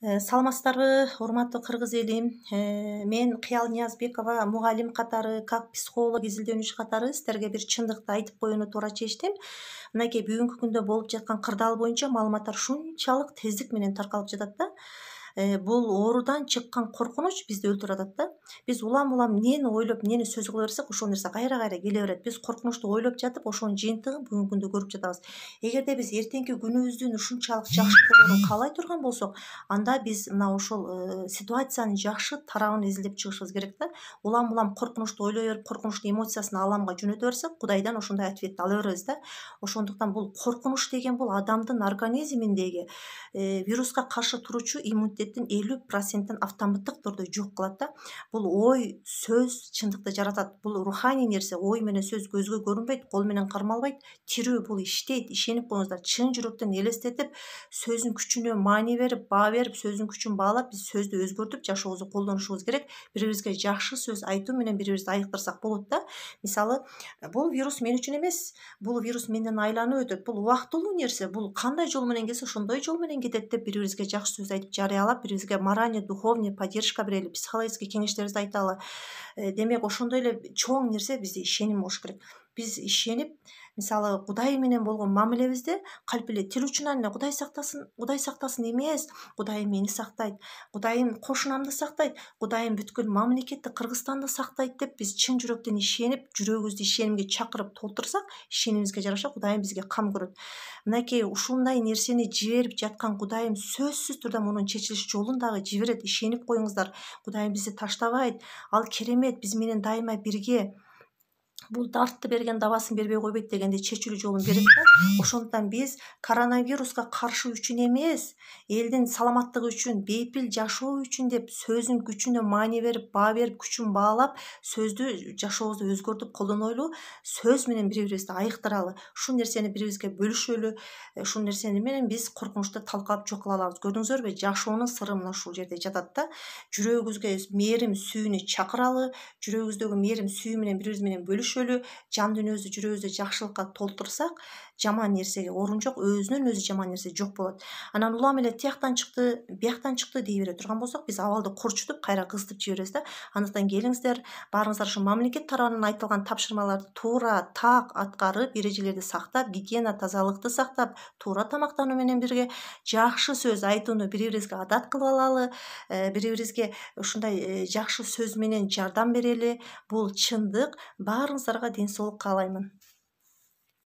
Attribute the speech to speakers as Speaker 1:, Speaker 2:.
Speaker 1: Саламатсыздарбы, урматтуу кыргыз элим. Мен Кыял Ниязбекова мугалим катары, как психолог, изилдөөнүч катары сиздерге бир чындыкты айтып коюуну туура чечтим. Мынакей бүгүнкү күндө болуп жаткан кырдаал боюнча маалыматтар ушунчалык тездик менен таркалып жатат да. Бул оорудан чыккан коркунуч бизди өлтүрүп атат да. Биз улам эмнени ойлоп, эмнени сөз кыла берсек, ошол нерсе кайра келе берет. Биз коркунучту ойлоп жатып, ошонун жыйынтыгын бүгүнкү күндө көрүп жатабыз. Эгерде биз эртеңки күнүбүздүн ушунчалык жакшы болоорун каалай турган болсок, анда биз мына ошол ситуациянын жакшы тарабын изилдеп чыгышыбыз керек да. Улам коркунучту ойлой берип, коркунучтун эмоциясын аламга жөнөтө берсек, Кудайдан ошондой ответти ала беребиз да. Ошондуктан бул коркунуч деген бул адамдын организминдеги вируска каршы туруучу иммунитеттин 50% автоматтык түрдө жок кылат да. Бул ой, сөз чындыкты жаратат. Бул руханий нерсе. Ой менен сөз көзгө көрүнбөйт, кол менен кармалбайт. Тирүү, бул иштейт. Ишенип коюңуздар. Чын жүрөктөн элестетип, сөздүн күчүнө маани берип, баа берип, сөздүн күчүн баалап, биз сөздү өзгөртүп жашообузду колдонушубуз керек. Бири-бирибизге жакшы сөз айтуу менен бири-бирибизди айыктырсак болот да. Мисалы, бул вирус мен үчүн эмес, бул вирус менден айланып өтөт. Бул убактылуу нерсе. Бул кандай жол менен келсе, ошондой жол менен кетет деп бири-бирибизге жакшы сөз айтып жарыялап, бири-бирибизге моральный, духовный поддержка берели, психологический кеңештерибизди айталы. Демек, ошондой эле чоң нерсе бизде ишеним болуш керек. Биз ишенип, мисалы, Кудай менен болгон мамилебизде калп эле тил учунан эле Кудай сактасын эмес, Кудайым мени сактайт, Кудайым кошунамды сактайт, Кудайым бүткүл мамлекетти, Кыргызстанды сактайт деп биз чын жүрөктөн ишенип, жүрөгүбүздү ишенимге чакырып толтурсак, ишенимибизге жараша Кудайым бизге кам көрөт. Мынакей ушундай нерсени жиберип жаткан Кудайым сөзсүз түрдө мунун чечилиш жолун дагы жиберет. Ишенип коюңуздар. Кудайым бизди таштабайт. Ал керемет, биз менен дайыма бирге. Бул дартты берген дабасын бербей койбойт дегенде чечилүү жолун берет да. Ошондуктан биз коронавируска каршы үчүн эмес, элдин саламаттыгы үчүн, бейпил жашоо үчүн деп сөздүн күчүнө маани берип, баа берип, күчүн баалап, сөздү жашообузду өзгөртүп колдонойлу, сөз менен бири-бирибизди айыктыралы. Ушул нерсени бири-бирибизге бөлүшөлү, ушул нерсени менен биз коркунучту талкалап жок кыла алабыз. Көрдүңүздөр, жашоонун сыры мына ушул жерде жатат да. Жүрөгүбүзгө мээрим сүйүүнү чакыралы, жүрөгүбүздөгү мээрим сүйүү менен бири-бирибиз менен бөлүшөлү, жан дүйнөбүздү, жүрөгүбүздү жакшылыкка толтурсак, жаман нерсеге орун жок, өзүнөн өзү жаман нерсе жок болот. Анан улам эле тияктан чыкты, бияктан чыкты дей бере турган болсок, биз абалды корчутуп, кайра кызытып жиберебиз да. Андыктан келиңиздер, баарыңыздар ушу мамлекет тарабынан айтылган тапшырмаларды туура, так аткарып, эрежелерди сактап, гигиена, тазалыкты сактап, туура тамактануу менен бирге жакшы сөз айтууну бири-бирибизге адат кылып алалы, бири-бирибизге ушундай жакшы сөз менен жардам берели. Бул чындык. Баарыңыздарга ден соолук каалаймын.